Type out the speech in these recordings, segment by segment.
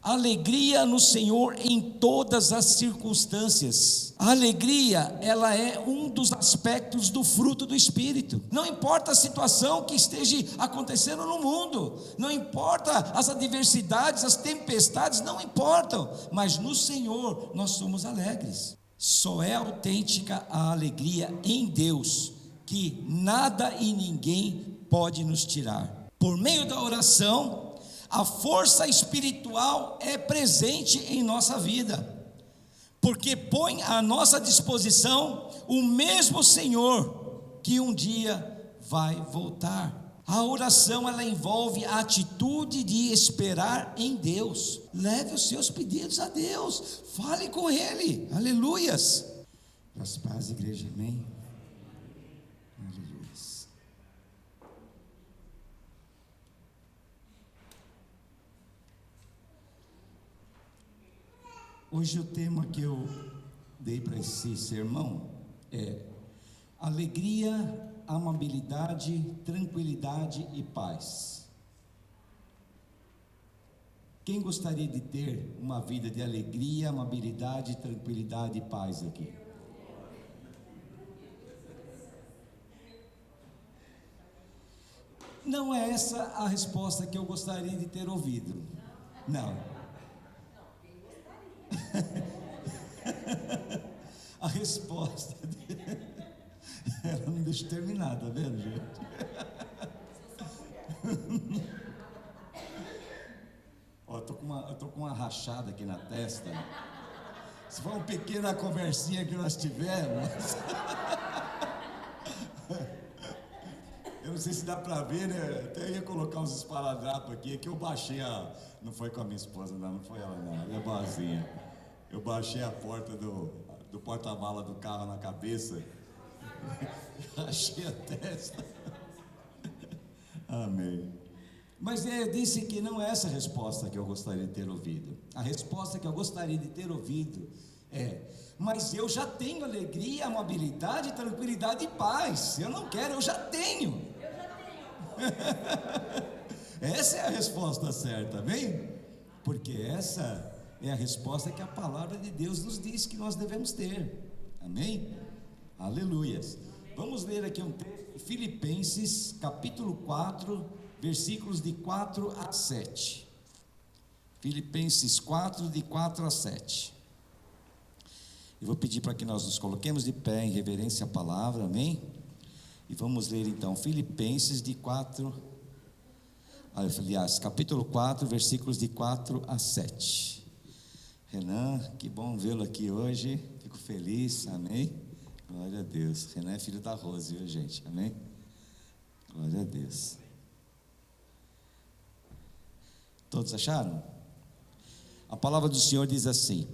Alegria no Senhor em todas as circunstâncias. A alegria, ela é um dos aspectos do fruto do Espírito. Não importa a situação que esteja acontecendo no mundo, não importa as adversidades, as tempestades, não importam, mas no Senhor nós somos alegres. Só é autêntica a alegria em Deus, que nada e ninguém pode nos tirar. Por meio da oração, a força espiritual é presente em nossa vida, porque põe à nossa disposição o mesmo Senhor que um dia vai voltar. A oração, ela envolve a atitude de esperar em Deus. Leve os seus pedidos a Deus, fale com Ele, aleluias. Graças a Deus, igreja, amém. Aleluias. Hoje o tema que eu dei para esse sermão é alegria, amabilidade, tranquilidade e paz. Quem gostaria de ter uma vida de alegria, amabilidade, tranquilidade e paz aqui? Não é essa a resposta que eu gostaria de ter ouvido. Não. A resposta ela não deixa eu terminar, tá vendo, gente? Ó, eu tô com uma rachada aqui na testa. Se for uma pequena conversinha que nós tivemos, eu não sei se dá para ver, né? Até ia colocar uns esparadrapos aqui, que eu baixei não foi com a minha esposa, não foi ela não, ela é boazinha. Eu baixei a porta do porta-mala do carro na cabeça, achei a testa. Amém. Mas eu disse que não é essa a resposta que eu gostaria de ter ouvido. A resposta que eu gostaria de ter ouvido é: mas eu já tenho alegria, amabilidade, tranquilidade e paz. Eu não quero, eu já tenho. Essa é a resposta certa, amém? Porque essa é a resposta que a palavra de Deus nos diz que nós devemos ter, amém? Aleluias. Vamos ler aqui um texto, Filipenses capítulo 4, versículos de 4 a 7. Filipenses 4, de 4 a 7. Eu vou pedir para que nós nos coloquemos de pé em reverência à palavra, amém? E vamos ler então Filipenses de 4, aliás, capítulo 4, versículos de 4 a 7. Renan, que bom vê-lo aqui hoje, fico feliz, amém? Glória a Deus. Renan é filho da Rose, viu, gente, amém? Glória a Deus. Todos acharam? A palavra do Senhor diz assim: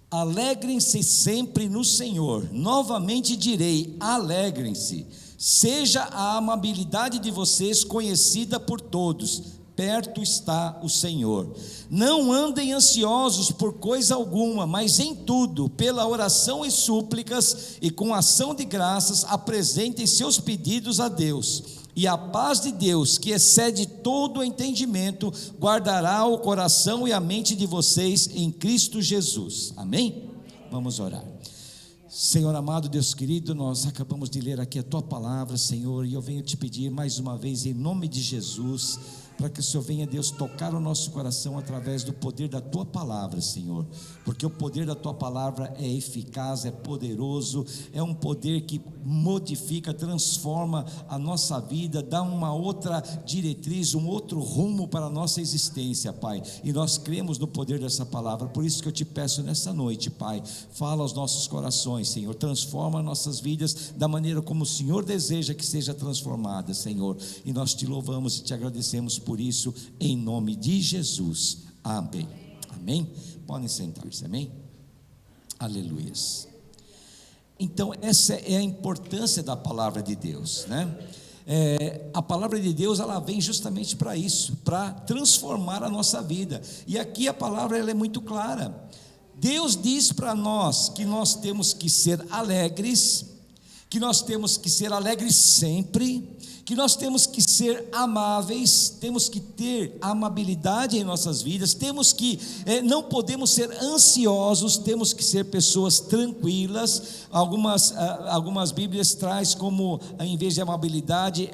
alegrem-se sempre no Senhor. Novamente direi, alegrem-se. Seja a amabilidade de vocês conhecida por todos. Perto está o Senhor. Não andem ansiosos por coisa alguma, mas em tudo, pela oração e súplicas e com ação de graças, apresentem seus pedidos a Deus. E a paz de Deus, que excede todo o entendimento, guardará o coração e a mente de vocês em Cristo Jesus. Amém? Vamos orar. Senhor amado, Deus querido, nós acabamos de ler aqui a Tua palavra, Senhor, e eu venho te pedir mais uma vez, em nome de Jesus, para que o Senhor venha, Deus, tocar o nosso coração através do poder da Tua palavra, Senhor, porque o poder da Tua palavra é eficaz, é poderoso, é um poder que modifica, transforma a nossa vida, dá uma outra diretriz, um outro rumo para a nossa existência, Pai, e nós cremos no poder dessa palavra. Por isso que eu te peço nessa noite, Pai, fala aos nossos corações, Senhor, transforma nossas vidas da maneira como o Senhor deseja que seja transformada, Senhor, e nós te louvamos e te agradecemos por isso, em nome de Jesus, amém, amém, podem sentar-se, amém, aleluias. Então essa é a importância da palavra de Deus, né? A palavra de Deus, ela vem justamente para isso, para transformar a nossa vida, e aqui a palavra ela é muito clara. Deus diz para nós que nós temos que ser alegres, que nós temos que ser alegres sempre, que nós temos que ser amáveis, temos que ter amabilidade em nossas vidas, temos que, não podemos ser ansiosos, temos que ser pessoas tranquilas. Algumas Bíblias traz como, em vez de amabilidade,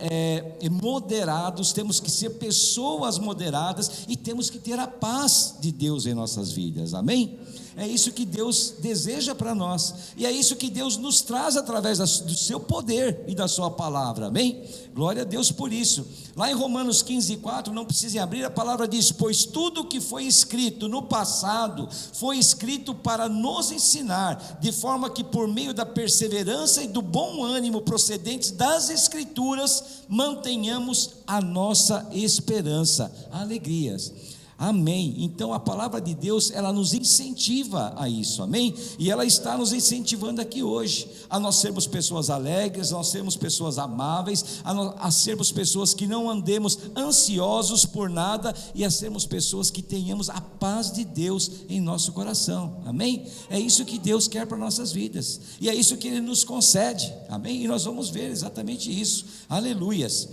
moderados. Temos que ser pessoas moderadas e temos que ter a paz de Deus em nossas vidas, amém? É isso que Deus deseja para nós, e é isso que Deus nos traz através do seu poder e da sua palavra, amém? Glória a Deus por isso. Lá em Romanos 15:4, não precisem abrir, a palavra diz: pois tudo o que foi escrito no passado, foi escrito para nos ensinar, de forma que por meio da perseverança e do bom ânimo procedentes das Escrituras, mantenhamos a nossa esperança, alegrias. Amém. Então a palavra de Deus, ela nos incentiva a isso, amém? E ela está nos incentivando aqui hoje, a nós sermos pessoas alegres, a nós sermos pessoas amáveis, a sermos pessoas que não andemos ansiosos por nada, e a sermos pessoas que tenhamos a paz de Deus em nosso coração, amém? É isso que Deus quer para nossas vidas, e é isso que Ele nos concede, amém? E nós vamos ver exatamente isso, aleluias.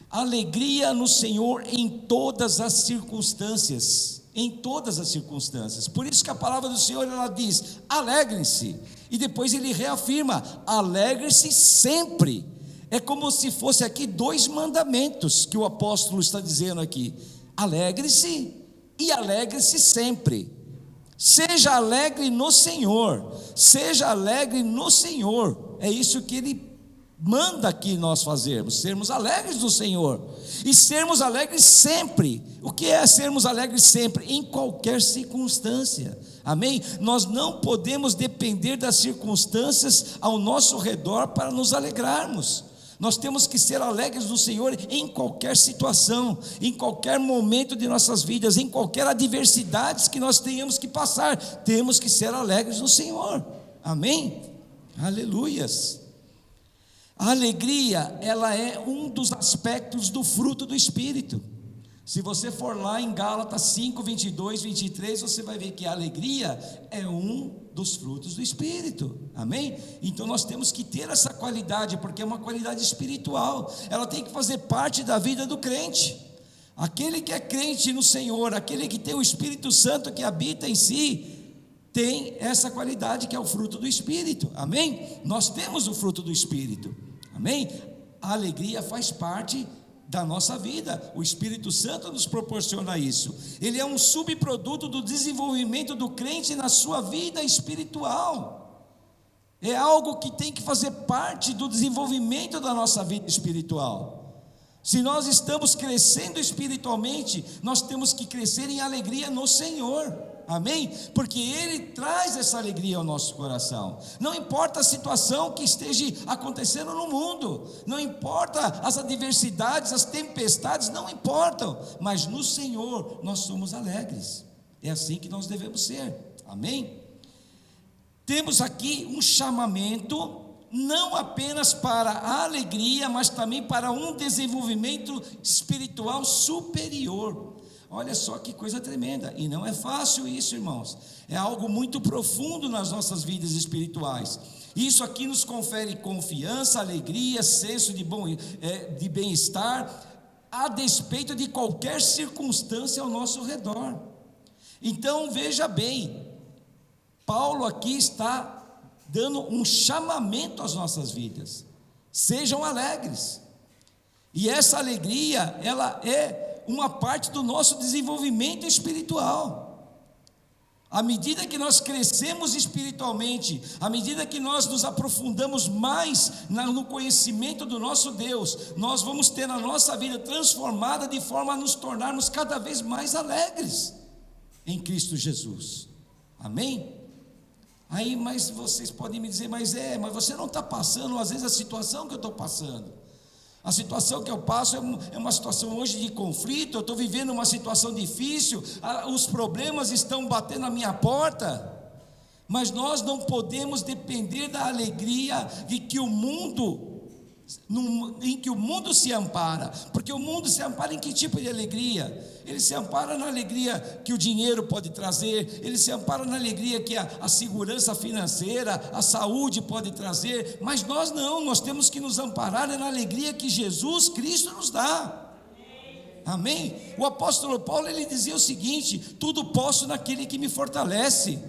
Alegria no Senhor em todas as circunstâncias, em todas as circunstâncias. Por isso que a palavra do Senhor, ela diz: alegrem-se, e depois ele reafirma: alegre-se sempre. É como se fosse aqui dois mandamentos que o apóstolo está dizendo aqui: alegre-se e alegre-se sempre. Seja alegre no Senhor, seja alegre no Senhor. É isso que ele manda aqui nós fazermos, sermos alegres do Senhor, e sermos alegres sempre. O que é sermos alegres sempre? Em qualquer circunstância, amém? Nós não podemos depender das circunstâncias ao nosso redor para nos alegrarmos. Nós temos que ser alegres do Senhor em qualquer situação, em qualquer momento de nossas vidas, em qualquer adversidade que nós tenhamos que passar, temos que ser alegres no Senhor, amém? Aleluias. A alegria, ela é um dos aspectos do fruto do Espírito. Se você for lá em Gálatas 5, 22, 23, você vai ver que a alegria é um dos frutos do Espírito, amém? Então nós temos que ter essa qualidade, porque é uma qualidade espiritual, ela tem que fazer parte da vida do crente. Aquele que é crente no Senhor, aquele que tem o Espírito Santo que habita em si, tem essa qualidade que é o fruto do Espírito, amém? Nós temos o fruto do Espírito, amém? A alegria faz parte da nossa vida, o Espírito Santo nos proporciona isso. Ele é um subproduto do desenvolvimento do crente na sua vida espiritual, é algo que tem que fazer parte do desenvolvimento da nossa vida espiritual. Se nós estamos crescendo espiritualmente, nós temos que crescer em alegria no Senhor, amém? Porque Ele traz essa alegria ao nosso coração. Não importa a situação que esteja acontecendo no mundo, não importa as adversidades, as tempestades, não importam, mas no Senhor nós somos alegres. É assim que nós devemos ser, amém? Temos aqui um chamamento, não apenas para a alegria, mas também para um desenvolvimento espiritual superior. Olha só que coisa tremenda, e não é fácil isso, irmãos, é algo muito profundo nas nossas vidas espirituais. Isso aqui nos confere confiança, alegria, senso de bem-estar, a despeito de qualquer circunstância ao nosso redor. Então veja bem, Paulo aqui está dando um chamamento às nossas vidas: sejam alegres, e essa alegria, ela é uma parte do nosso desenvolvimento espiritual. À medida que nós crescemos espiritualmente, à medida que nós nos aprofundamos mais no conhecimento do nosso Deus, nós vamos ter a nossa vida transformada de forma a nos tornarmos cada vez mais alegres em Cristo Jesus, amém? Aí, mas vocês podem me dizer, mas você não está passando às vezes a situação que eu estou passando. A situação que eu passo é uma situação hoje de conflito, eu estou vivendo uma situação difícil, os problemas estão batendo na minha porta, mas nós não podemos depender da alegria de que o mundo em que o mundo se ampara, porque o mundo se ampara em que tipo de alegria? Ele se ampara na alegria que o dinheiro pode trazer, ele se ampara na alegria que a segurança financeira, a saúde pode trazer, mas nós não, nós temos que nos amparar na alegria que Jesus Cristo nos dá. Amém? O apóstolo Paulo, ele dizia o seguinte: tudo posso naquele que me fortalece.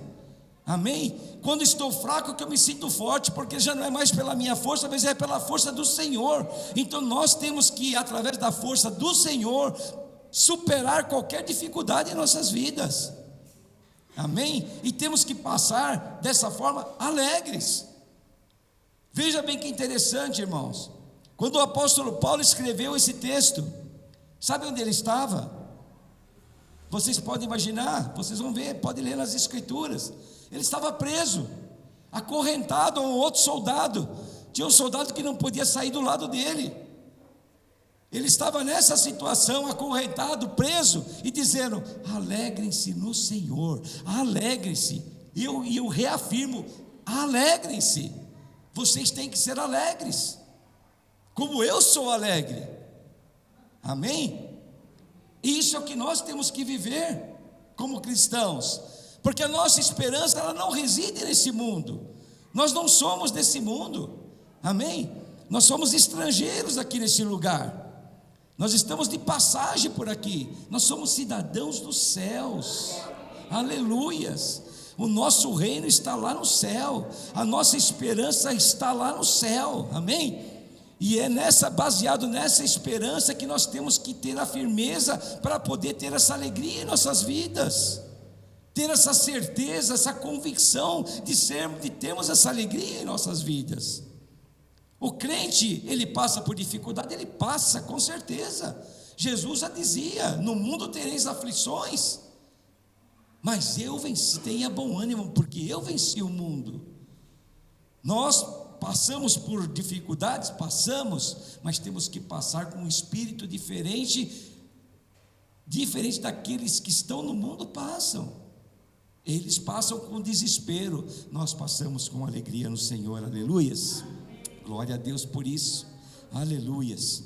Amém? Quando estou fraco que eu me sinto forte, porque já não é mais pela minha força, mas é pela força do Senhor. Então nós temos que, através da força do Senhor, superar qualquer dificuldade em nossas vidas. Amém? E temos que passar dessa forma alegres. Veja bem que interessante, irmãos. Quando o apóstolo Paulo escreveu esse texto, sabe onde ele estava? Vocês podem imaginar, vocês vão ver, podem ler nas escrituras. Ele estava preso, acorrentado a um outro soldado. Tinha um soldado que não podia sair do lado dele. Ele estava nessa situação, acorrentado, preso, e dizendo: alegrem-se no Senhor, alegrem-se. E eu reafirmo: alegrem-se. Vocês têm que ser alegres, como eu sou alegre. Amém? Isso é o que nós temos que viver como cristãos, porque a nossa esperança, ela não reside nesse mundo. Nós não somos desse mundo. Amém? Nós somos estrangeiros aqui nesse lugar. Nós estamos de passagem por aqui. Nós somos cidadãos dos céus. Aleluias. O nosso reino está lá no céu. A nossa esperança está lá no céu. Amém? E é baseado nessa esperança que nós temos que ter a firmeza para poder ter essa alegria em nossas vidas. Ter essa certeza, essa convicção de termos essa alegria em nossas vidas. O crente, ele passa por dificuldade, ele passa com certeza. Jesus já dizia: no mundo tereis aflições, mas eu venci, tenha bom ânimo, porque eu venci o mundo. Nós passamos por dificuldades, passamos, mas temos que passar com um espírito diferente daqueles que estão no mundo passam. Eles passam com desespero, nós passamos com alegria no Senhor. Aleluias. Glória a Deus por isso, aleluias.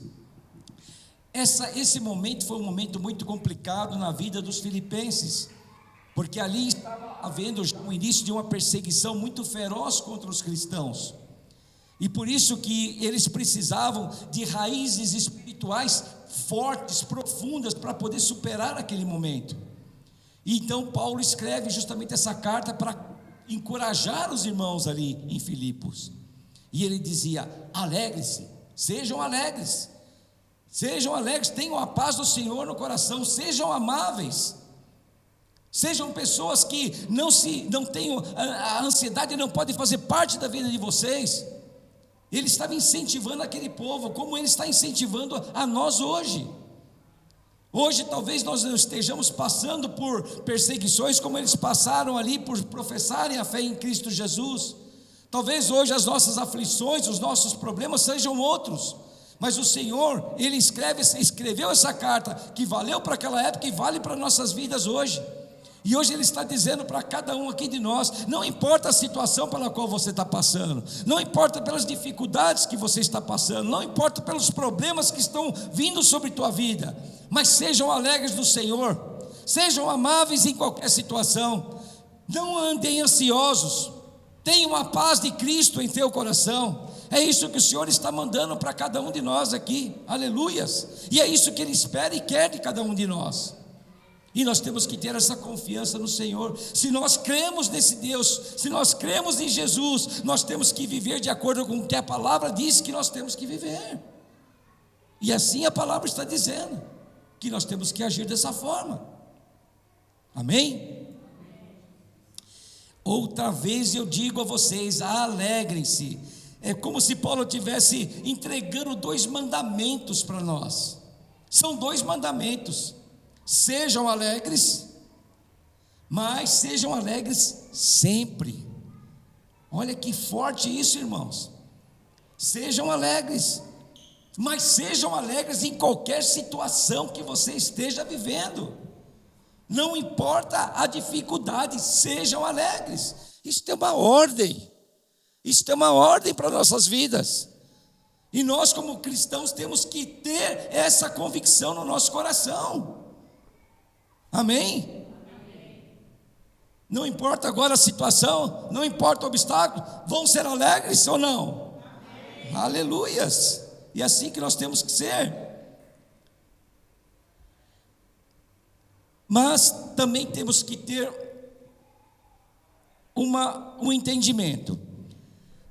Esse momento foi um momento muito complicado na vida dos filipenses, porque ali estava havendo o início de uma perseguição muito feroz contra os cristãos, e por isso que eles precisavam de raízes espirituais fortes, profundas, para poder superar aquele momento. E então Paulo escreve justamente essa carta para encorajar os irmãos ali em Filipos. E ele dizia: alegre-se, sejam alegres, tenham a paz do Senhor no coração, sejam amáveis, sejam pessoas que não tenham a ansiedade, não pode fazer parte da vida de vocês. Ele estava incentivando aquele povo, como ele está incentivando a nós hoje. Hoje talvez nós não estejamos passando por perseguições como eles passaram ali por professarem a fé em Cristo Jesus. Talvez hoje as nossas aflições, os nossos problemas sejam outros, mas o Senhor, Ele escreveu essa carta que valeu para aquela época e vale para nossas vidas hoje. E hoje Ele está dizendo para cada um aqui de nós: não importa a situação pela qual você está passando, não importa pelas dificuldades que você está passando, não importa pelos problemas que estão vindo sobre tua vida, mas sejam alegres no Senhor, sejam amáveis em qualquer situação, não andem ansiosos, tenham a paz de Cristo em teu coração. É isso que o Senhor está mandando para cada um de nós aqui, aleluias. E é isso que Ele espera e quer de cada um de nós. E nós temos que ter essa confiança no Senhor. Se nós cremos nesse Deus, se nós cremos em Jesus, nós temos que viver de acordo com o que a palavra diz que nós temos que viver. E assim a palavra está dizendo que nós temos que agir dessa forma. Amém? Outra vez eu digo a vocês: alegrem-se. É como se Paulo estivesse entregando 2 mandamentos para nós. São 2 mandamentos: sejam alegres, mas sejam alegres sempre. Olha que forte isso, irmãos. Sejam alegres, mas sejam alegres em qualquer situação que você esteja vivendo. Não importa a dificuldade, sejam alegres. Isso é uma ordem. Isso é uma ordem para nossas vidas. E nós, como cristãos, temos que ter essa convicção no nosso coração. Amém? Não importa agora a situação, não importa o obstáculo, vão ser alegres ou não? Amém. Aleluias! E é assim que nós temos que ser. Mas também temos que ter um entendimento.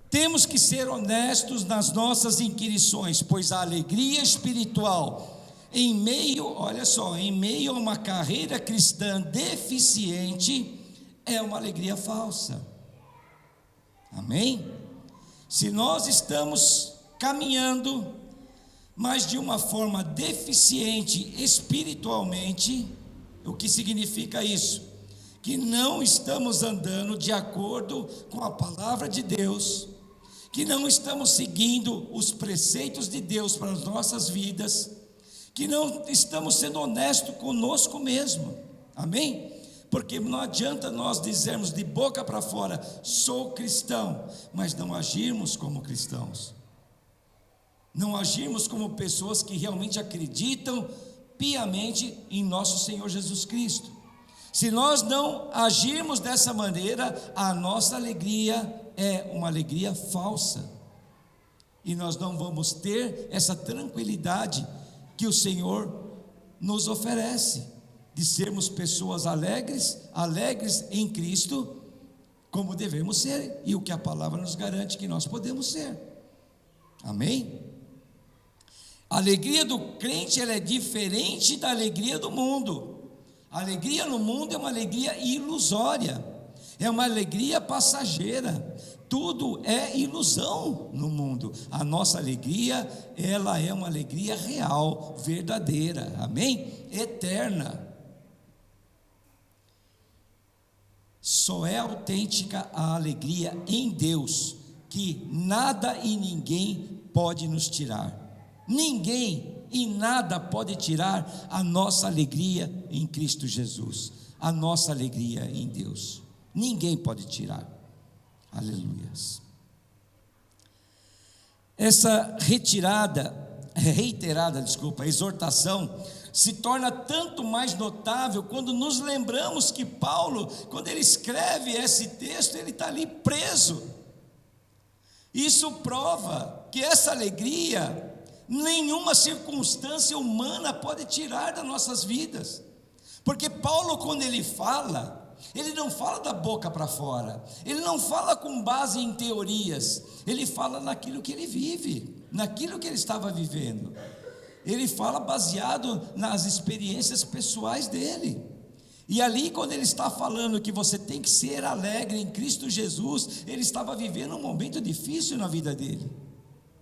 Temos que ser honestos nas nossas inquirições, pois a alegria espiritual em meio a uma carreira cristã deficiente é uma alegria falsa. Amém? Se nós estamos caminhando, mas de uma forma deficiente espiritualmente, o que significa isso? Que não estamos andando de acordo com a palavra de Deus, que não estamos seguindo os preceitos de Deus para as nossas vidas, que não estamos sendo honestos conosco mesmo. Amém? Porque não adianta nós dizermos de boca para fora, sou cristão, mas não agirmos como cristãos, não agirmos como pessoas que realmente acreditam piamente em nosso Senhor Jesus Cristo. Se nós não agirmos dessa maneira, a nossa alegria é uma alegria falsa, e nós não vamos ter essa tranquilidade que o Senhor nos oferece, de sermos pessoas alegres em Cristo, como devemos ser, e o que a palavra nos garante que nós podemos ser. Amém? A alegria do crente, ela é diferente da alegria do mundo. A alegria no mundo é uma alegria ilusória, é uma alegria passageira, tudo é ilusão no mundo. A nossa alegria, ela é uma alegria real, verdadeira, amém? Eterna. Só é autêntica a alegria em Deus, que nada e ninguém pode nos tirar. Ninguém e nada pode tirar a nossa alegria em Cristo Jesus, a nossa alegria em Deus. Ninguém pode tirar. Aleluias. Essa reiterada exortação se torna tanto mais notável quando nos lembramos que Paulo, quando ele escreve esse texto, ele está ali preso. Isso prova que essa alegria nenhuma circunstância humana pode tirar das nossas vidas, porque Paulo, quando ele fala, ele não fala da boca para fora, ele não fala com base em teorias, ele fala naquilo que ele vive, naquilo que ele estava vivendo, ele fala baseado nas experiências pessoais dele. E ali, quando ele está falando que você tem que ser alegre em Cristo Jesus, ele estava vivendo um momento difícil na vida dele,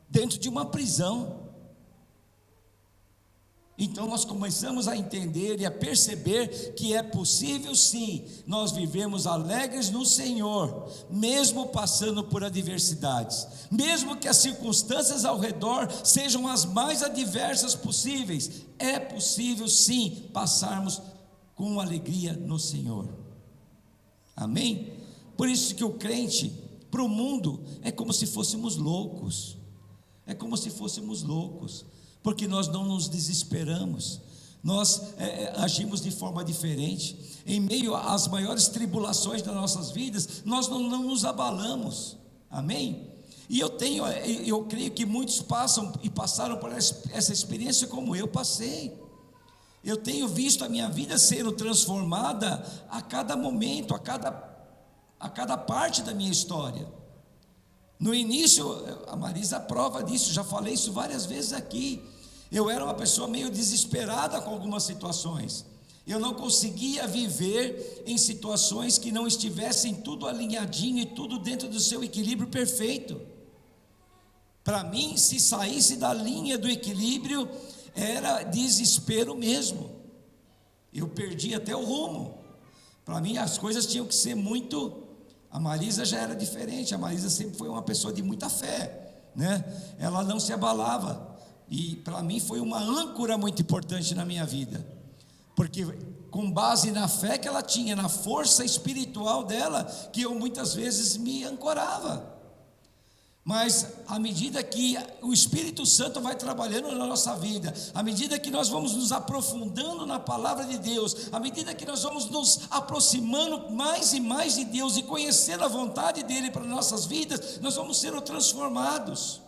dentro de uma prisão. Então nós começamos a entender e a perceber que é possível sim, nós vivemos alegres no Senhor, mesmo passando por adversidades, mesmo que as circunstâncias ao redor sejam as mais adversas possíveis, é possível sim passarmos com alegria no Senhor. Amém? Por isso que o crente, para o mundo, é como se fôssemos loucos, porque nós não nos desesperamos, nós agimos de forma diferente, em meio às maiores tribulações das nossas vidas, nós não nos abalamos, amém? E eu creio que muitos passam e passaram por essa experiência como eu passei. Eu tenho visto a minha vida sendo transformada a cada momento, a cada parte da minha história. No início, a Marisa prova disso, já falei isso várias vezes aqui. Eu era uma pessoa meio desesperada com algumas situações. Eu não conseguia viver em situações que não estivessem tudo alinhadinho e tudo dentro do seu equilíbrio perfeito. Para mim, se saísse da linha do equilíbrio, era desespero mesmo. Eu perdi até o rumo. Para mim, as coisas tinham que ser muito... A Marisa já era diferente. A Marisa sempre foi uma pessoa de muita fé, né? Ela não se abalava. E para mim foi uma âncora muito importante na minha vida, porque com base na fé que ela tinha, na força espiritual dela, que eu muitas vezes me ancorava. Mas à medida que o Espírito Santo vai trabalhando na nossa vida, à medida que nós vamos nos aprofundando na palavra de Deus, à medida que nós vamos nos aproximando mais e mais de Deus e conhecendo a vontade dEle para nossas vidas, nós vamos sendo transformados.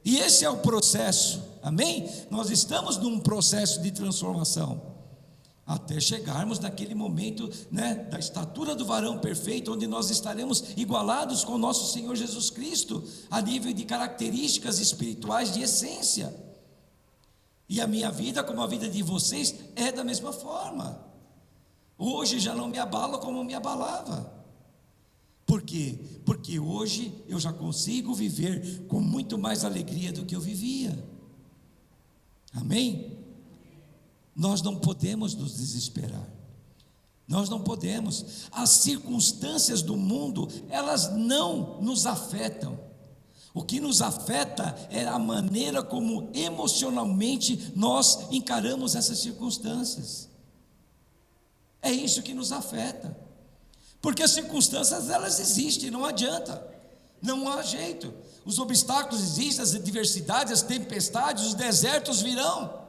E esse é o processo, amém? Nós estamos num processo de transformação, até chegarmos naquele momento, da estatura do varão perfeito, onde nós estaremos igualados com o nosso Senhor Jesus Cristo, a nível de características espirituais de essência. E a minha vida, como a vida de vocês, é da mesma forma. Hoje já não me abala como me abalava. Por quê? Porque hoje eu já consigo viver com muito mais alegria do que eu vivia. Amém? Nós não podemos nos desesperar, nós não podemos. As circunstâncias do mundo, elas não nos afetam. O que nos afeta é a maneira como emocionalmente nós encaramos essas circunstâncias. É isso que nos afeta, porque as circunstâncias, elas existem, não adianta, não há jeito. Os obstáculos existem, as adversidades, as tempestades, os desertos virão.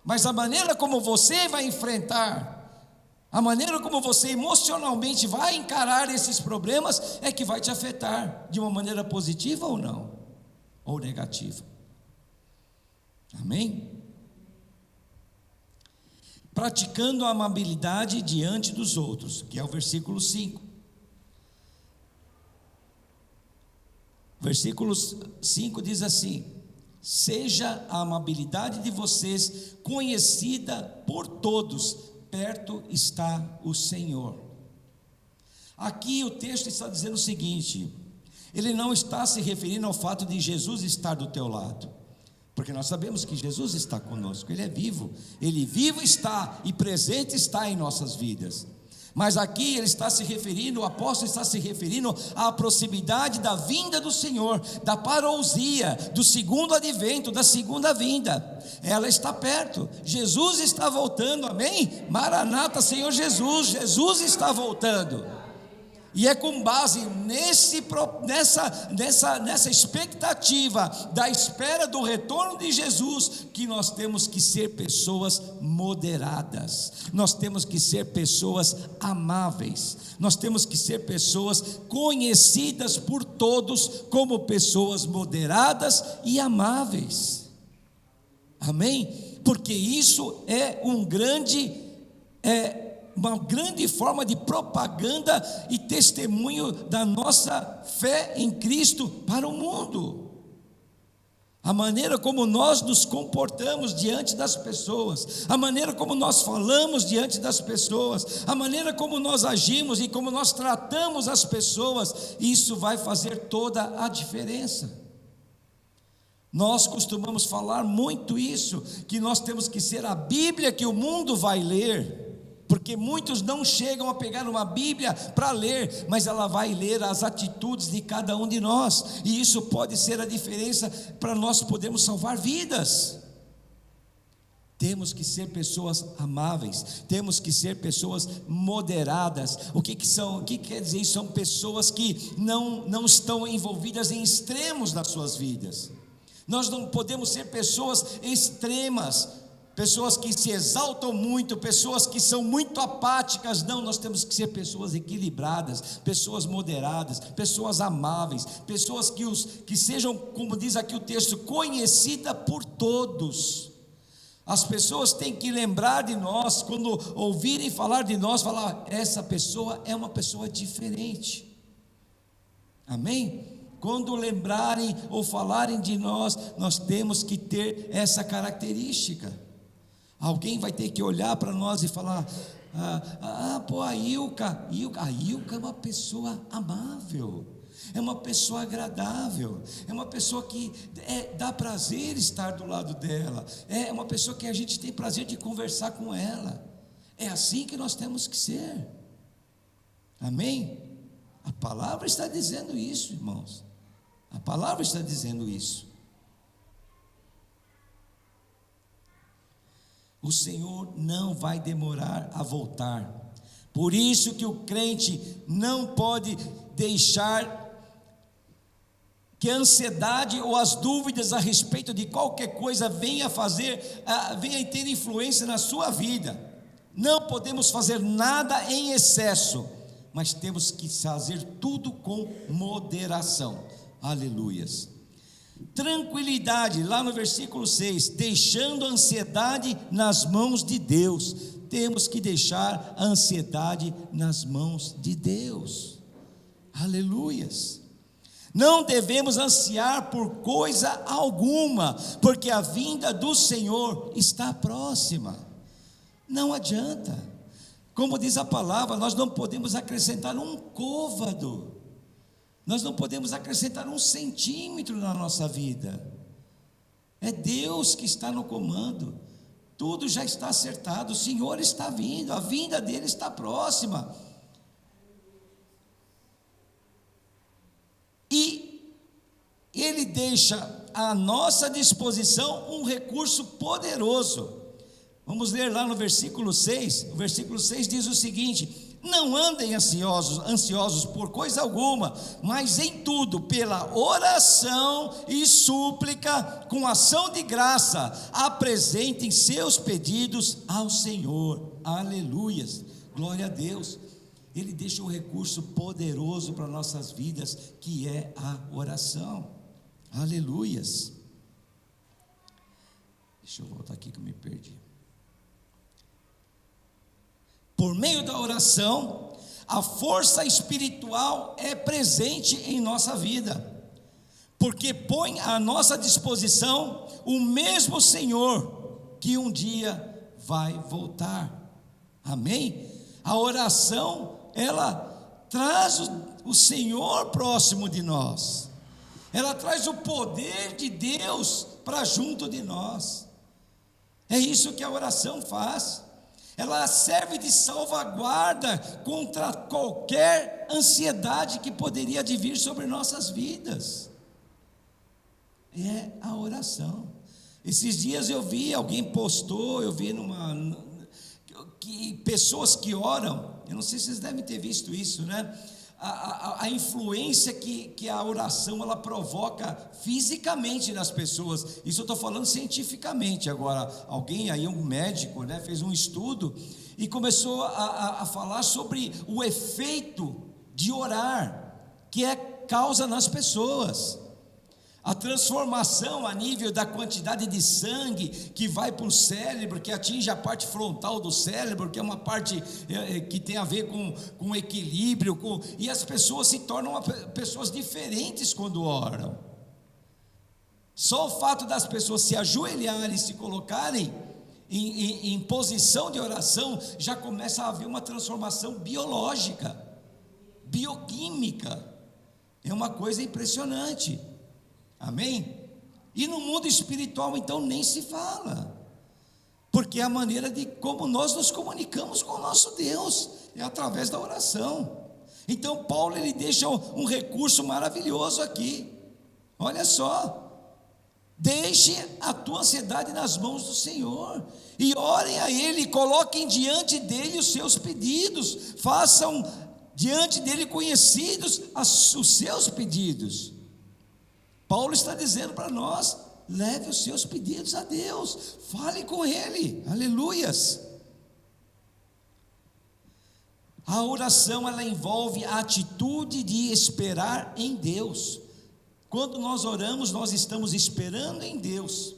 Mas a maneira como você vai enfrentar, a maneira como você emocionalmente vai encarar esses problemas, é que vai te afetar de uma maneira positiva ou não, ou negativa. Amém? Praticando a amabilidade diante dos outros, que é o versículo 5. Versículo 5 diz assim: seja a amabilidade de vocês conhecida por todos, perto está o Senhor. Aqui o texto está dizendo o seguinte: ele não está se referindo ao fato de Jesus estar do teu lado, porque nós sabemos que Jesus está conosco, Ele é vivo, Ele vivo está e presente está em nossas vidas. Mas aqui ele está se referindo, o apóstolo está se referindo à proximidade da vinda do Senhor, da parousia, do segundo advento, da segunda vinda. Ela está perto, Jesus está voltando, amém? Maranata, Senhor Jesus, Jesus está voltando. E é com base nessa expectativa da espera do retorno de Jesus que nós temos que ser pessoas moderadas, nós temos que ser pessoas amáveis, nós temos que ser pessoas conhecidas por todos como pessoas moderadas e amáveis. Amém? Porque isso é uma grande forma de propaganda e testemunho da nossa fé em Cristo para o mundo. A maneira como nós nos comportamos diante das pessoas, a maneira como nós falamos diante das pessoas, a maneira como nós agimos e como nós tratamos as pessoas, isso vai fazer toda a diferença. Nós costumamos falar muito isso, que nós temos que ser a Bíblia que o mundo vai ler, porque muitos não chegam a pegar uma Bíblia para ler, mas ela vai ler as atitudes de cada um de nós, e isso pode ser a diferença para nós podermos salvar vidas. Temos que ser pessoas amáveis, temos que ser pessoas moderadas. O que quer dizer isso? São pessoas que não estão envolvidas em extremos nas suas vidas. Nós não podemos ser pessoas extremas, pessoas que se exaltam muito, pessoas que são muito apáticas. Não, nós temos que ser pessoas equilibradas, pessoas moderadas, pessoas amáveis, pessoas que sejam, como diz aqui o texto, conhecida por todos. As pessoas têm que lembrar de nós, quando ouvirem falar de nós, falar: essa pessoa é uma pessoa diferente. Amém? Quando lembrarem ou falarem de nós, nós temos que ter essa característica. Alguém vai ter que olhar para nós e falar: a Ilka é uma pessoa amável, é uma pessoa agradável, é uma pessoa que dá prazer estar do lado dela, é uma pessoa que a gente tem prazer de conversar com ela. É assim que nós temos que ser. Amém? A palavra está dizendo isso, irmãos. A palavra está dizendo isso. O Senhor não vai demorar a voltar. Por isso que o crente não pode deixar que a ansiedade ou as dúvidas a respeito de qualquer coisa venha ter influência na sua vida. Não podemos fazer nada em excesso, mas temos que fazer tudo com moderação. Aleluias. Tranquilidade, lá no versículo 6, deixando a ansiedade nas mãos de Deus. Temos que deixar a ansiedade nas mãos de Deus. Aleluias. Não devemos ansiar por coisa alguma, porque a vinda do Senhor está próxima. Não adianta, como diz a palavra, nós não podemos acrescentar um côvado, nós não podemos acrescentar 1 centímetro na nossa vida. É Deus que está no comando, tudo já está acertado, o Senhor está vindo, a vinda dele está próxima. E Ele deixa à nossa disposição um recurso poderoso. Vamos ler lá no versículo 6, o versículo 6 diz o seguinte: não andem ansiosos por coisa alguma, mas em tudo, pela oração e súplica, com ação de graça, apresentem seus pedidos ao Senhor. Aleluias, glória a Deus. Ele deixa um recurso poderoso para nossas vidas, que é a oração. Aleluias. Deixa eu voltar aqui que eu me perdi. Por meio da oração, a força espiritual é presente em nossa vida, porque põe à nossa disposição o mesmo Senhor que um dia vai voltar. Amém? A oração, ela traz o Senhor próximo de nós, ela traz o poder de Deus para junto de nós. É isso que a oração faz. Ela serve de salvaguarda contra qualquer ansiedade que poderia advir sobre nossas vidas. É a oração. Esses dias alguém postou, eu vi que pessoas que oram, eu não sei se vocês devem ter visto isso, né? A influência que a oração ela provoca fisicamente nas pessoas. Isso eu estou falando cientificamente. Agora, alguém aí, um médico, né, fez um estudo e começou a falar sobre o efeito de orar, que causa nas pessoas. A transformação a nível da quantidade de sangue que vai para o cérebro, que atinge a parte frontal do cérebro, que é uma parte que tem a ver com equilíbrio, e as pessoas se tornam pessoas diferentes quando oram. Só o fato das pessoas se ajoelharem e se colocarem em posição de oração, já começa a haver uma transformação biológica, bioquímica. É uma coisa impressionante. Amém? E no mundo espiritual então nem se fala, porque é a maneira de como nós nos comunicamos com o nosso Deus, é através da oração. Então Paulo ele deixa um recurso maravilhoso aqui. Olha só: deixe a tua ansiedade nas mãos do Senhor, e orem a Ele, coloquem diante dEle os seus pedidos, façam diante dEle conhecidos os seus pedidos. Paulo está dizendo para nós: leve os seus pedidos a Deus, fale com Ele, aleluias. A oração ela envolve a atitude de esperar em Deus. Quando nós oramos, nós estamos esperando em Deus,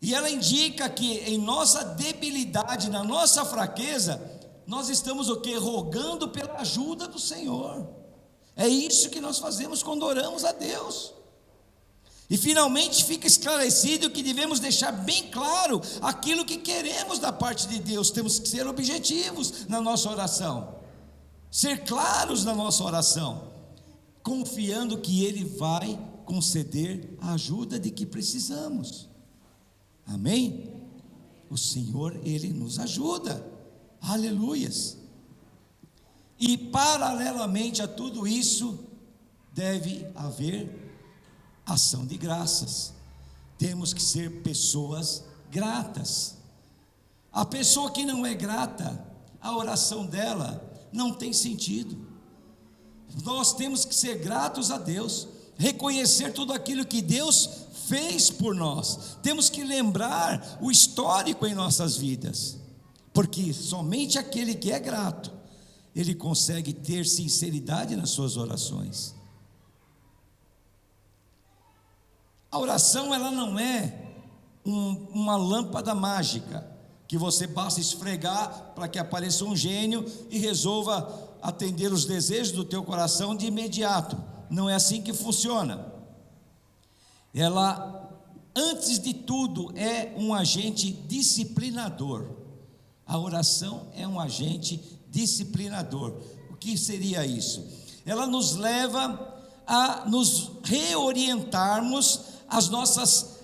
e ela indica que em nossa debilidade, na nossa fraqueza, nós estamos o quê? Rogando pela ajuda do Senhor. É isso que nós fazemos quando oramos a Deus. E finalmente fica esclarecido que devemos deixar bem claro aquilo que queremos da parte de Deus. Temos que ser objetivos na nossa oração, ser claros na nossa oração, confiando que Ele vai conceder a ajuda de que precisamos. Amém? O Senhor, Ele nos ajuda, aleluias. E paralelamente a tudo isso, deve haver ação de graças. Temos que ser pessoas gratas. A pessoa que não é grata, a oração dela não tem sentido. Nós temos que ser gratos a Deus. reconhecer tudo aquilo que Deus fez por nós, temos que lembrar o histórico em nossas vidas, porque somente aquele que é grato, ele consegue ter sinceridade nas suas orações. A oração, ela não é uma lâmpada mágica, que você basta esfregar para que apareça um gênio e resolva atender os desejos do teu coração de imediato. Não é assim que funciona. Ela, antes de tudo, é um agente disciplinador. A oração é um agente disciplinador. O que seria isso? Ela nos leva a nos reorientarmos as nossas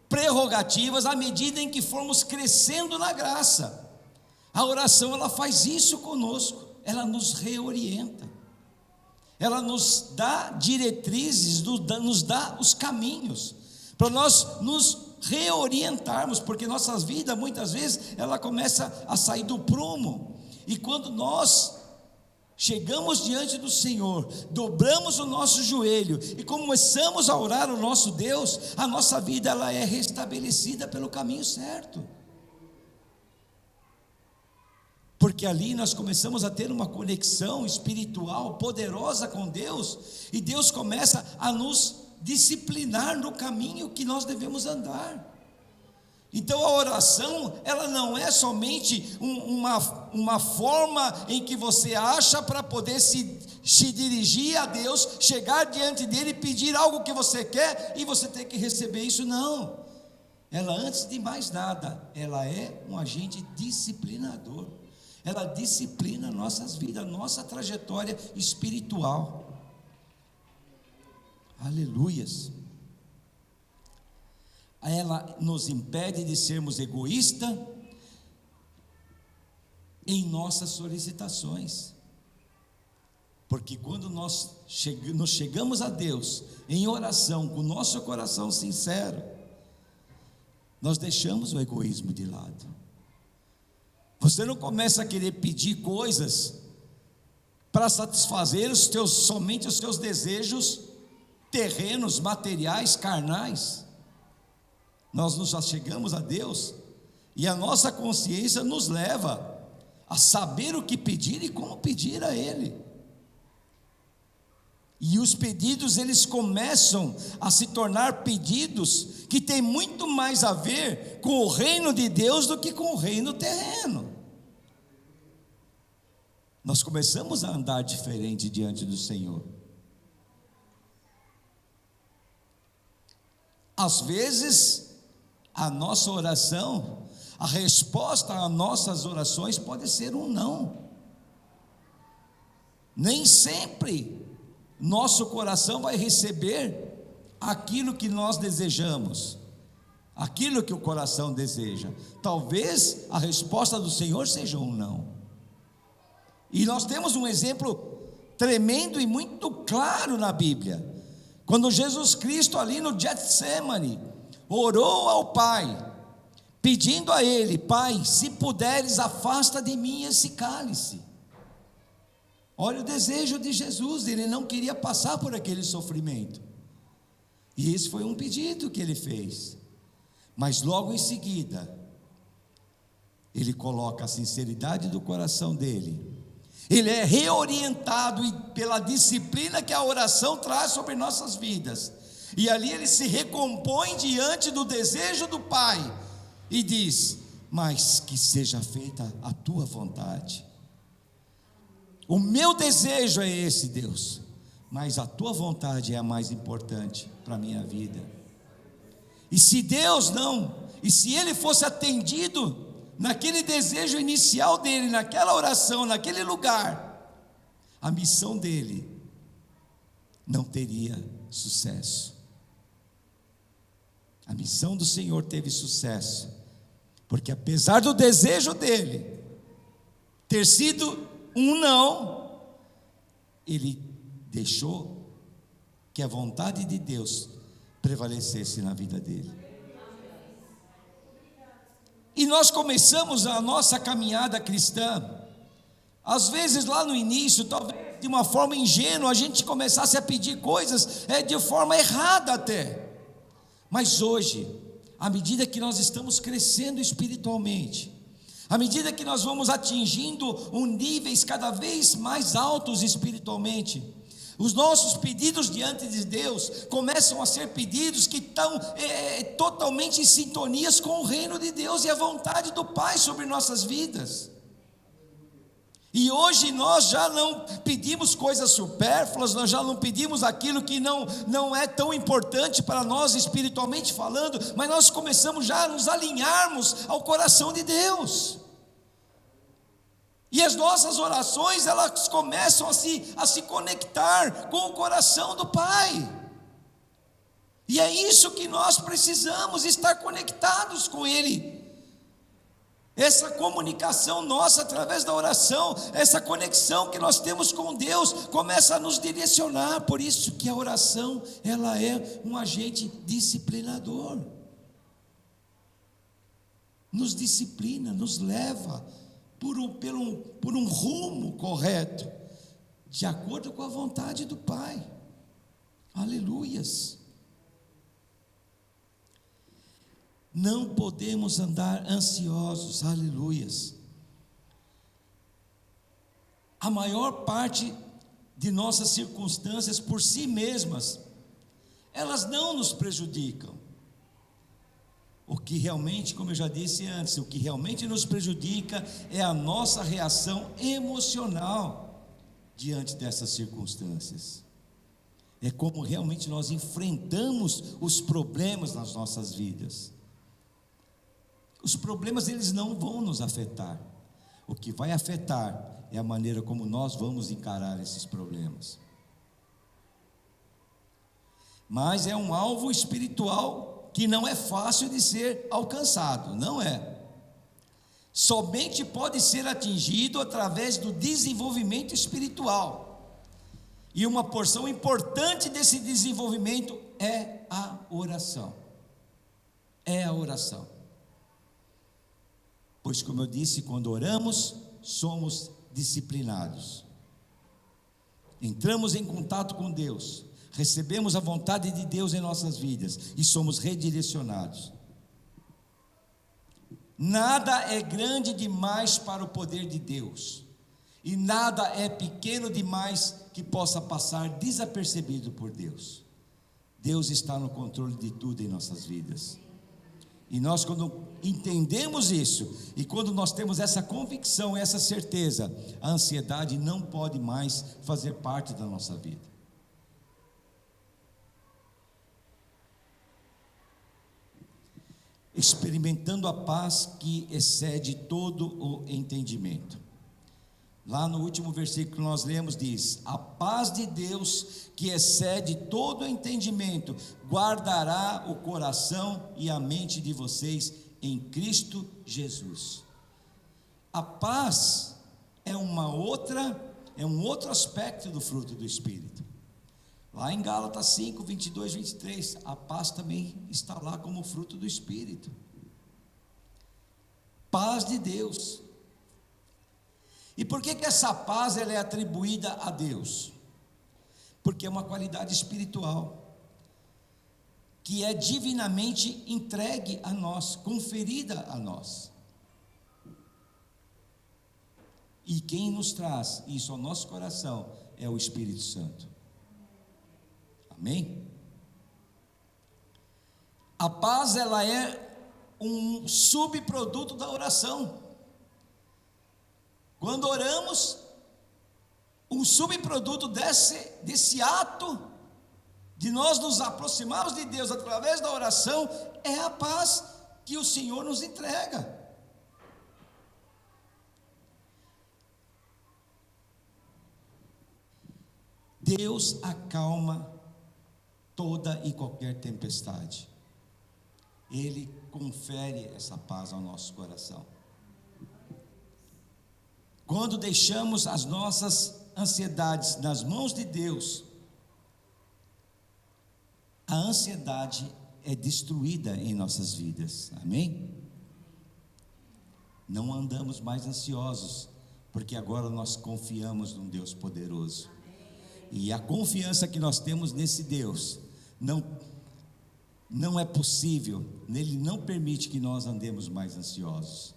prerrogativas à medida em que formos crescendo na graça. A oração, ela faz isso conosco, ela nos reorienta, ela nos dá diretrizes, nos dá os caminhos, para nós nos reorientarmos, porque nossa vida, muitas vezes, ela começa a sair do prumo, e quando nós chegamos diante do Senhor, dobramos o nosso joelho e começamos a orar ao nosso Deus, a nossa vida, ela é restabelecida pelo caminho certo, porque ali nós começamos a ter uma conexão espiritual poderosa com Deus, e Deus começa a nos disciplinar no caminho que nós devemos andar. Então a oração, ela não é somente uma forma em que você acha para poder se dirigir a Deus, chegar diante dele e pedir algo que você quer e você ter que receber isso, não. Ela, antes de mais nada, ela é um agente disciplinador, ela disciplina nossas vidas, nossa trajetória espiritual. Aleluias. Ela nos impede de sermos egoístas em nossas solicitações, porque quando nós chegamos a Deus em oração, com o nosso coração sincero, nós deixamos o egoísmo de lado. Você não começa a querer pedir coisas para satisfazer somente os seus desejos terrenos, materiais, carnais. Nós nos achegamos a Deus e a nossa consciência nos leva a saber o que pedir e como pedir a Ele. E os pedidos, eles começam a se tornar pedidos que têm muito mais a ver com o reino de Deus do que com o reino terreno. Nós começamos a andar diferente diante do Senhor. Às vezes, a nossa oração, a resposta às nossas orações pode ser um não. Nem sempre nosso coração vai receber aquilo que nós desejamos, aquilo que o coração deseja. Talvez a resposta do Senhor seja um não. E nós temos um exemplo tremendo e muito claro na Bíblia. Quando Jesus Cristo, ali no Getsemane, orou ao Pai, pedindo a Ele: Pai, se puderes, afasta de mim esse cálice. Olha o desejo de Jesus, ele não queria passar por aquele sofrimento, e esse foi um pedido que ele fez, mas logo em seguida, ele coloca a sinceridade do coração dele, ele é reorientado pela disciplina que a oração traz sobre nossas vidas, e ali ele se recompõe diante do desejo do Pai, e diz: mas que seja feita a tua vontade. O meu desejo é esse, Deus, mas a tua vontade é a mais importante para a minha vida. E se Deus não, e se ele fosse atendido naquele desejo inicial dele, naquela oração, naquele lugar, a missão dele não teria sucesso. A missão do Senhor teve sucesso, porque apesar do desejo dele ter sido um não, ele deixou que a vontade de Deus prevalecesse na vida dele. E nós começamos a nossa caminhada cristã Às vezes lá no início, talvez de uma forma ingênua, a gente começasse a pedir coisas de forma errada até. Mas hoje, à medida que nós estamos crescendo espiritualmente, à medida que nós vamos atingindo níveis cada vez mais altos espiritualmente, os nossos pedidos diante de Deus começam a ser pedidos que estão totalmente em sintonias com o reino de Deus e a vontade do Pai sobre nossas vidas. E hoje nós já não pedimos coisas supérfluas, nós já não pedimos aquilo que não é tão importante para nós espiritualmente falando, mas nós começamos já a nos alinharmos ao coração de Deus. E as nossas orações, elas começam a se conectar com o coração do Pai. E é isso que nós precisamos, estar conectados com Ele. Essa comunicação nossa através da oração, essa conexão que nós temos com Deus, começa a nos direcionar. Por isso que a oração, ela é um agente disciplinador. Nos disciplina, nos leva por um rumo correto, de acordo com a vontade do Pai. Aleluias. Não podemos andar ansiosos, aleluias. A maior parte de nossas circunstâncias por si mesmas, elas não nos prejudicam. O que realmente, como eu já disse antes, o que realmente nos prejudica é a nossa reação emocional diante dessas circunstâncias. É como realmente nós enfrentamos os problemas nas nossas vidas. Os problemas, eles não vão nos afetar. O que vai afetar é a maneira como nós vamos encarar esses problemas. Mas é um alvo espiritual que não é fácil de ser alcançado, não é. Somente pode ser atingido através do desenvolvimento espiritual. E uma porção importante desse desenvolvimento é a oração. É a oração. Pois, como eu disse, quando oramos, somos disciplinados. Entramos em contato com Deus, recebemos a vontade de Deus em nossas vidas e somos redirecionados. Nada é grande demais para o poder de Deus, e nada é pequeno demais que possa passar desapercebido por Deus. Deus está no controle de tudo em nossas vidas. E nós, quando entendemos isso, e quando nós temos essa convicção, essa certeza, a ansiedade não pode mais fazer parte da nossa vida. Experimentando a paz que excede todo o entendimento. Lá no último versículo que nós lemos diz: a paz de Deus que excede todo o entendimento guardará o coração e a mente de vocês em Cristo Jesus. A paz é um outro aspecto do fruto do Espírito. Lá em Gálatas 5, 22, 23, a paz também está lá como fruto do Espírito. Paz de Deus. E por que essa paz ela é atribuída a Deus? Porque é uma qualidade espiritual, que é divinamente entregue a nós, conferida a nós. E quem nos traz isso ao nosso coração é o Espírito Santo. Amém? A paz, ela é um subproduto da oração. Quando oramos, um subproduto desse ato de nós nos aproximarmos de Deus através da oração é a paz que o Senhor nos entrega. Deus acalma toda e qualquer tempestade. Ele confere essa paz ao nosso coração. Quando deixamos as nossas ansiedades nas mãos de Deus, a ansiedade é destruída em nossas vidas, amém? Não andamos mais ansiosos, porque agora nós confiamos num Deus poderoso, e a confiança que nós temos nesse Deus, não é possível, Ele não permite que nós andemos mais ansiosos,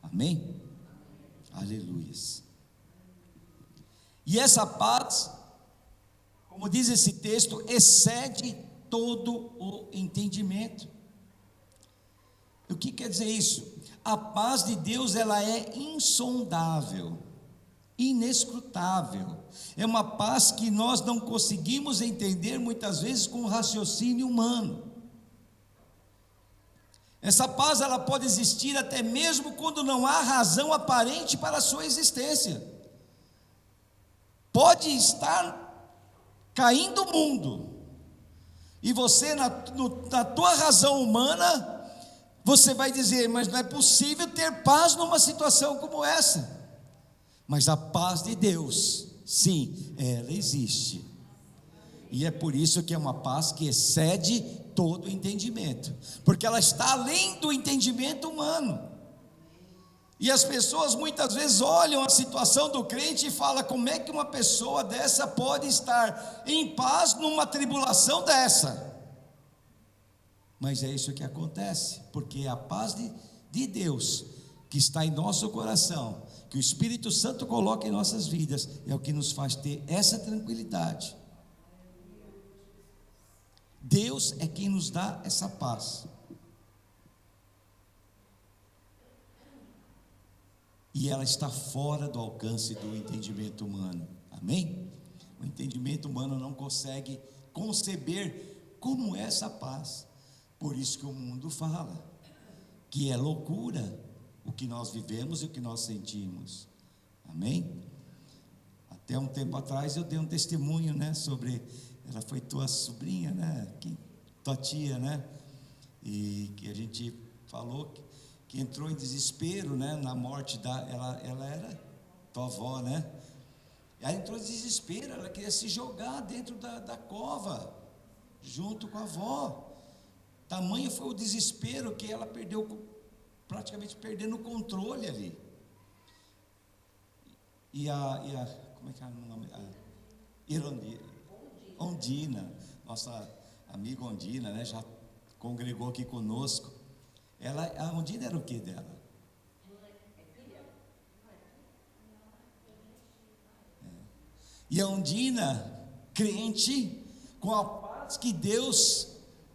amém? Aleluias. E essa paz, como diz esse texto, excede todo o entendimento. O que quer dizer isso? A paz de Deus, ela é insondável, inescrutável, é uma paz que nós não conseguimos entender muitas vezes com o raciocínio humano. Essa paz, ela pode existir até mesmo quando não há razão aparente para a sua existência. Pode estar caindo o mundo, e você na tua razão humana, você vai dizer, mas não é possível ter paz numa situação como essa. Mas a paz de Deus, sim, ela existe, e é por isso que é uma paz que excede todo o entendimento, porque ela está além do entendimento humano. E as pessoas muitas vezes olham a situação do crente e falam, como é que uma pessoa dessa pode estar em paz numa tribulação dessa? Mas é isso que acontece, porque a paz de Deus, que está em nosso coração, que o Espírito Santo coloca em nossas vidas, é o que nos faz ter essa tranquilidade. Deus é quem nos dá essa paz. E ela está fora do alcance do entendimento humano, amém? O entendimento humano não consegue conceber como é essa paz. Por isso que o mundo fala que é loucura o que nós vivemos e o que nós sentimos, amém? Até um tempo atrás eu dei um testemunho, sobre, ela foi tua sobrinha, tua tia, e que a gente falou que entrou em desespero, na morte ela era tua avó, ela entrou em desespero, ela queria se jogar dentro da cova, junto com a avó. Tamanho foi o desespero que ela praticamente perdendo o controle ali. E como é que é o nome? Ondina, nossa amiga Ondina, já congregou aqui conosco. A Ondina era o que dela? E a Ondina, crente, com a paz que Deus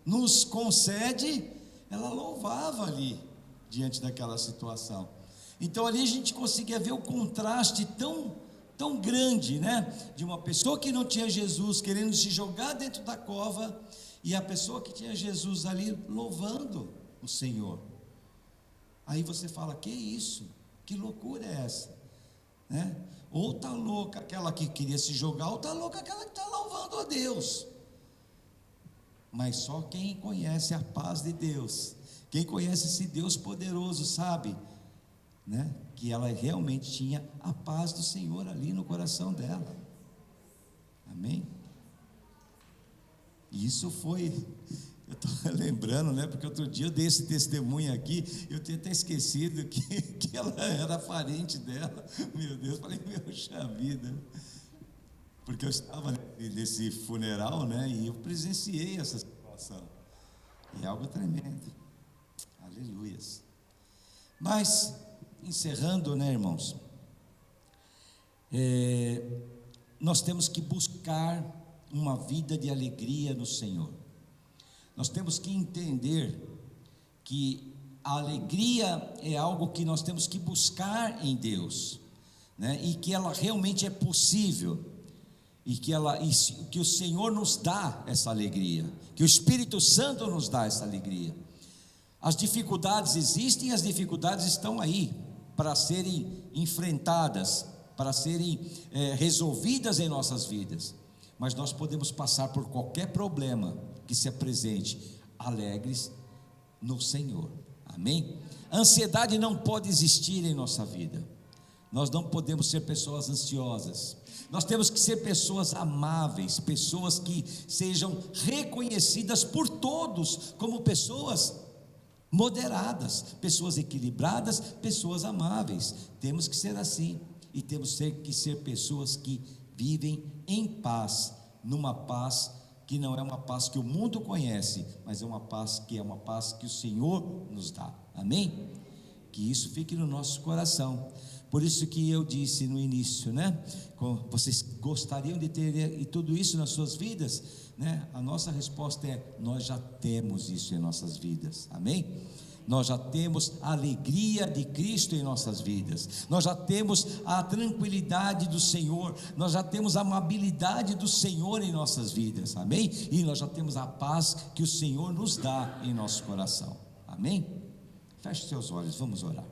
nos concede, ela louvava ali, diante daquela situação. Então ali a gente conseguia ver o contraste tão grande, de uma pessoa que não tinha Jesus, querendo se jogar dentro da cova, e a pessoa que tinha Jesus ali, louvando o Senhor. Aí você fala, que isso? Que loucura é essa? Ou está louca aquela que queria se jogar, ou está louca aquela que está louvando a Deus. Mas só quem conhece a paz de Deus, quem conhece esse Deus poderoso, sabe, que ela realmente tinha a paz do Senhor ali no coração dela, amém? E isso foi, eu estou lembrando, porque outro dia eu dei esse testemunho aqui, eu tinha até esquecido que ela era parente dela, meu Deus, falei, meu vida, porque eu estava nesse funeral, e eu presenciei essa situação, e é algo tremendo, aleluias. Mas, encerrando, irmãos, nós temos que buscar uma vida de alegria no Senhor. Nós temos que entender que a alegria é algo que nós temos que buscar em Deus, e que ela realmente é possível, e que o Senhor nos dá essa alegria, que o Espírito Santo nos dá essa alegria. As dificuldades existem, as dificuldades estão aí para serem enfrentadas, para serem resolvidas em nossas vidas, mas nós podemos passar por qualquer problema que se apresente, alegres no Senhor, amém? A ansiedade não pode existir em nossa vida, nós não podemos ser pessoas ansiosas, nós temos que ser pessoas amáveis, pessoas que sejam reconhecidas por todos como pessoas moderadas, pessoas equilibradas, pessoas amáveis. Temos que ser assim. e temos que ser pessoas que vivem em paz, numa paz que não é uma paz que o mundo conhece, mas é uma paz que o Senhor nos dá. Amém? Que isso fique no nosso coração. Por isso que eu disse no início, né? Vocês gostariam de ter tudo isso nas suas vidas, né? A nossa resposta é: nós já temos isso em nossas vidas. Amém? Nós já temos a alegria de Cristo em nossas vidas, nós já temos a tranquilidade do Senhor, nós já temos a amabilidade do Senhor em nossas vidas. Amém? E nós já temos a paz que o Senhor nos dá em nosso coração. Amém? Feche seus olhos, vamos orar.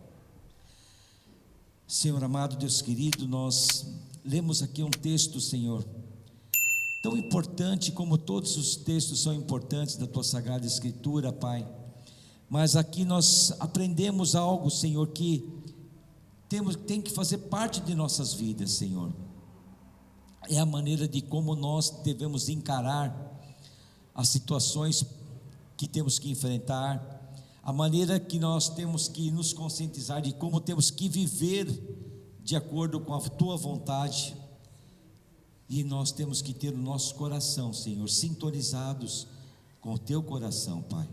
Senhor amado, Deus querido, nós lemos aqui um texto, Senhor, tão importante como todos os textos são importantes da Tua Sagrada Escritura, Pai. Mas aqui nós aprendemos algo, Senhor, que tem que fazer parte de nossas vidas, Senhor. É a maneira de como nós devemos encarar as situações que temos que enfrentar, a maneira que nós temos que nos conscientizar de como temos que viver de acordo com a Tua vontade. E nós temos que ter o nosso coração, Senhor, sintonizados com o Teu coração, Pai.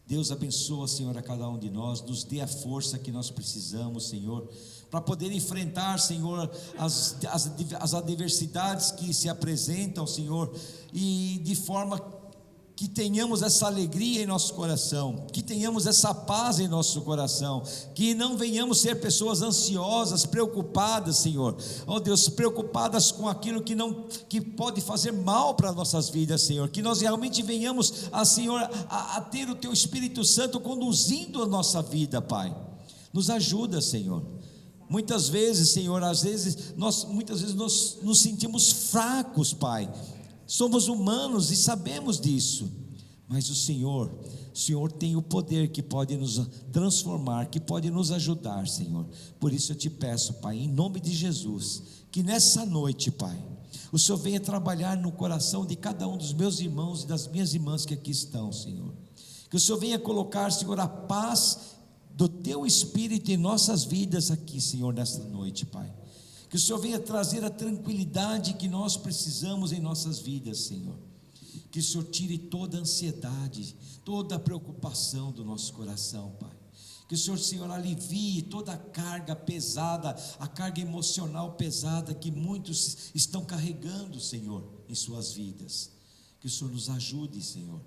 Deus abençoa, Senhor, a cada um de nós, nos dê a força que nós precisamos, Senhor, para poder enfrentar, Senhor, as adversidades que se apresentam, Senhor, e de forma que tenhamos essa alegria em nosso coração, que tenhamos essa paz em nosso coração, que não venhamos ser pessoas ansiosas, preocupadas, Senhor, oh Deus, preocupadas com aquilo que pode fazer mal para nossas vidas, Senhor, que nós realmente venhamos, Senhor, a ter o Teu Espírito Santo conduzindo a nossa vida, Pai. Nos ajuda, Senhor. Muitas vezes, Senhor, nós nos sentimos fracos, Pai. Somos humanos e sabemos disso, mas o Senhor tem o poder que pode nos transformar, que pode nos ajudar, Senhor. Por isso eu te peço, Pai, em nome de Jesus, que nessa noite, Pai, o Senhor venha trabalhar no coração de cada um dos meus irmãos e das minhas irmãs que aqui estão, Senhor. Que o Senhor venha colocar, Senhor, a paz do Teu Espírito em nossas vidas aqui, Senhor, nesta noite, Pai. Que o Senhor venha trazer a tranquilidade que nós precisamos em nossas vidas, Senhor. Que o Senhor tire toda a ansiedade, toda a preocupação do nosso coração, Pai. Que o Senhor, alivie toda a carga pesada, a carga emocional pesada que muitos estão carregando, Senhor, em suas vidas. Que o Senhor nos ajude, Senhor.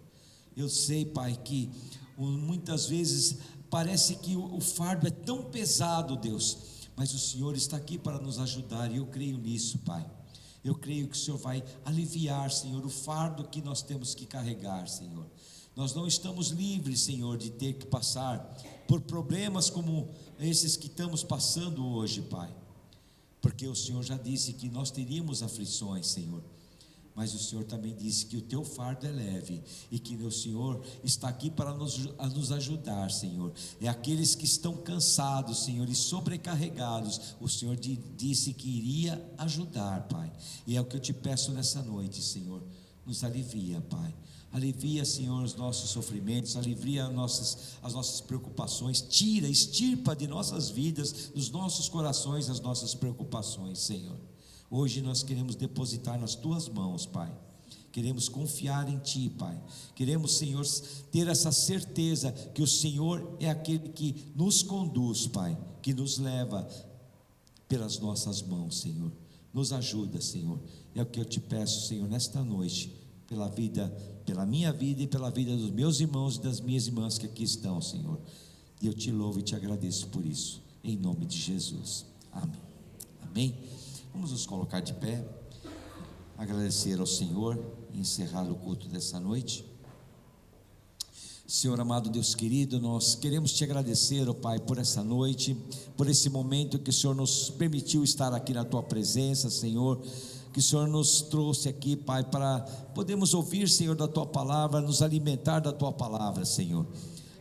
Eu sei, Pai, que muitas vezes parece que o fardo é tão pesado, Deus, mas o Senhor está aqui para nos ajudar, e eu creio nisso, Pai. Eu creio que o Senhor vai aliviar, Senhor, o fardo que nós temos que carregar, Senhor. Nós não estamos livres, Senhor, de ter que passar por problemas como esses que estamos passando hoje, Pai, porque o Senhor já disse que nós teríamos aflições, Senhor. Mas o Senhor também disse que o Teu fardo é leve, e que o Senhor está aqui para nos ajudar, Senhor. É aqueles que estão cansados, Senhor, e sobrecarregados, o Senhor disse que iria ajudar, Pai. E é o que eu te peço nessa noite, Senhor. Nos alivia, Pai. Alivia, Senhor, os nossos sofrimentos, alivia as nossas preocupações, extirpa de nossas vidas, dos nossos corações, as nossas preocupações, Senhor. Hoje nós queremos depositar nas Tuas mãos, Pai. Queremos confiar em Ti, Pai. Queremos, Senhor, ter essa certeza que o Senhor é aquele que nos conduz, Pai, que nos leva pelas nossas mãos, Senhor. Nos ajuda, Senhor. É o que eu te peço, Senhor, nesta noite, pela minha vida e pela vida dos meus irmãos e das minhas irmãs que aqui estão, Senhor. E eu te louvo e te agradeço por isso, em nome de Jesus. Amém. Amém. Vamos nos colocar de pé, agradecer ao Senhor e encerrar o culto dessa noite. Senhor amado, Deus querido, nós queremos Te agradecer, ó Pai, por essa noite, por esse momento que o Senhor nos permitiu estar aqui na Tua presença, Senhor, que o Senhor nos trouxe aqui, Pai, para podermos ouvir, Senhor, da Tua palavra, nos alimentar da Tua palavra, Senhor.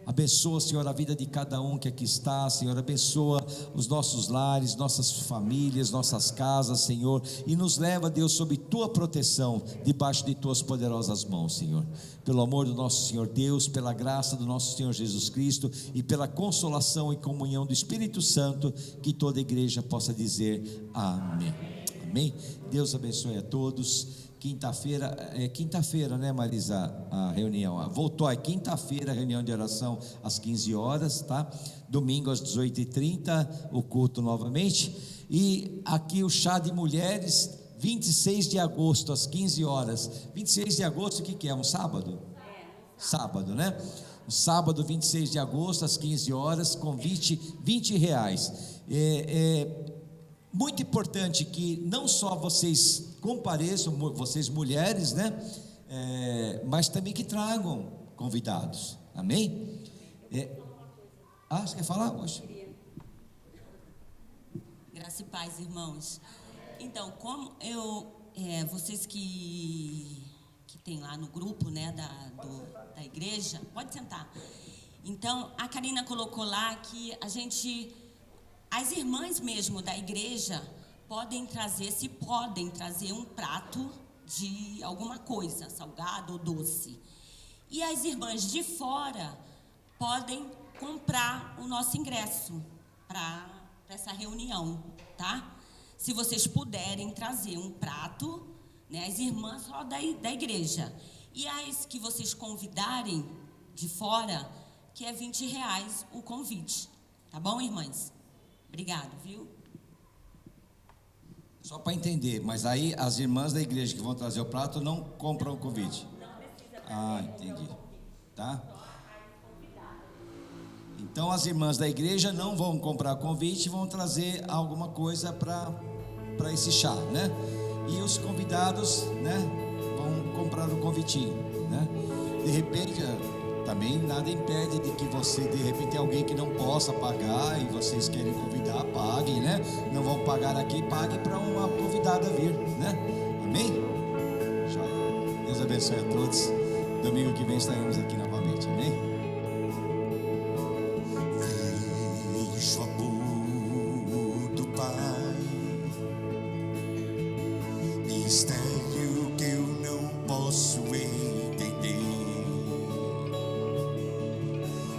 Abençoa, Senhor, a vida de cada um que aqui está, Senhor. Abençoa os nossos lares, nossas famílias, nossas casas, Senhor. E nos leva, Deus, sob Tua proteção, debaixo de Tuas poderosas mãos, Senhor. Pelo amor do nosso Senhor Deus, pela graça do nosso Senhor Jesus Cristo e pela consolação e comunhão do Espírito Santo, que toda a igreja possa dizer amém. Amém? Deus abençoe a todos. Quinta-feira, né, Marisa, a reunião, voltou, quinta-feira, a reunião de oração às 15 horas, tá? Domingo às 18h30, o culto novamente, e aqui o chá de mulheres, 26 de agosto, às 15 horas, 26 de agosto, o que é? Um sábado? Sábado, né? Sábado, 26 de agosto, às 15 horas, convite R$20. Muito importante que não só vocês compareçam, vocês mulheres, né? Mas também que tragam convidados, amém? Você quer falar hoje? Graça e paz, irmãos. Então, como vocês que tem lá no grupo, né, da igreja, pode sentar. Então, a Karina colocou lá que as irmãs mesmo da igreja podem trazer um prato de alguma coisa, salgado ou doce. E as irmãs de fora podem comprar o nosso ingresso para essa reunião, tá? Se vocês puderem trazer um prato, né, as irmãs só da igreja. E as que vocês convidarem de fora, que é R$20 o convite. Tá bom, irmãs? Obrigado, viu? Só para entender, mas aí as irmãs da igreja que vão trazer o prato não compram o convite. Entendi. Tá? Então as irmãs da igreja não vão comprar convite, vão trazer alguma coisa para esse chá, né? E os convidados, né, vão comprar o convitinho, né? De repente, também nada impede de que você, de repente, tem alguém que não possa pagar e vocês querem convidar, paguem, né? Não vão pagar aqui, paguem para uma convidada vir, né? Amém? Deus abençoe a todos. Domingo que vem estaremos aqui novamente, amém? Vejo o amor do Pai, mistério que eu não posso entender.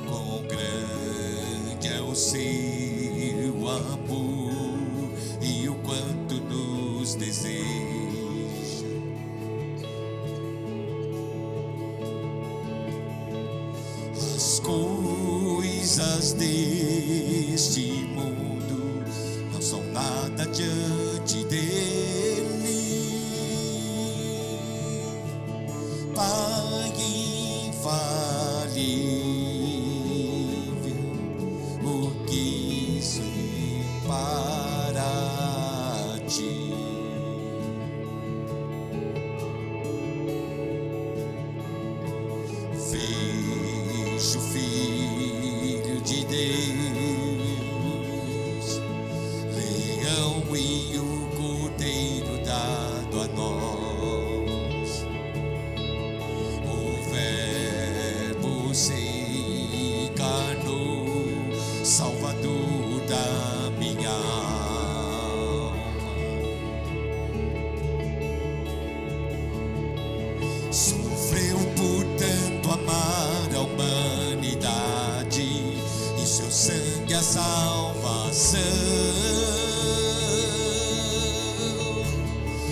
Quão grande é o seu amor e o quanto nos deseja. As coisas deste mundo não são nada diante dele. Pai infalível, o que se para ti. Vejo o Filho de Deus, leão e o cordeiro dado a nós. O Verbo se encarnou, Salvador da minha alma. Sofreu por tanto amar a humanidade, e seu sangue a salvação.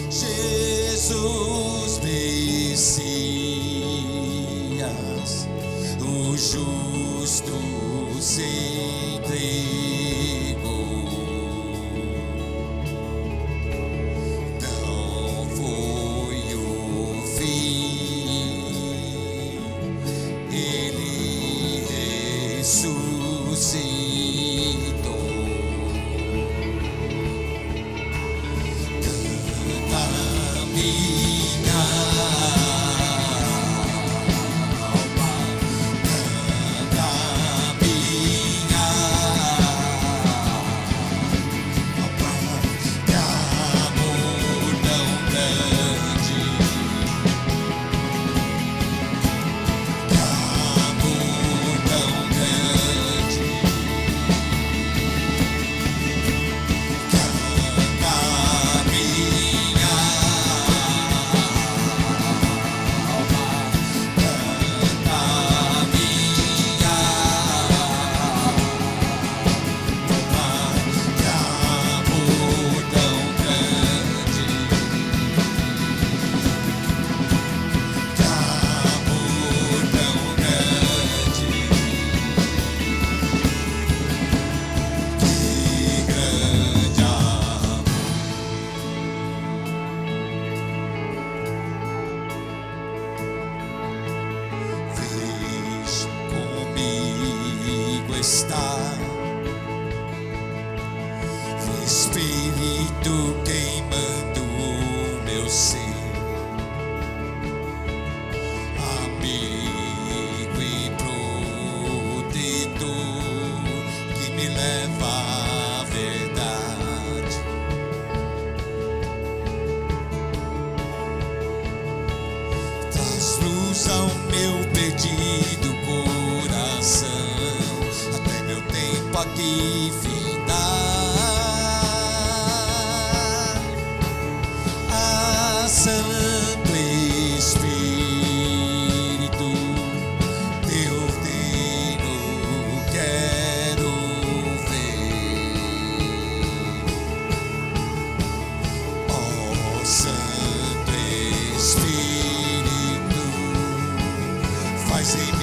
Jesus Messias, o justo se entregou. Não foi o fim, ele ressuscitou. Canta minha alma, canta minha alma, que amor tão grande, que amor tão usa o meu perdido coração até meu tempo aqui findar. Ah, Santo Espírito, teu reino quero ver. Oh, Santo Espírito, faz em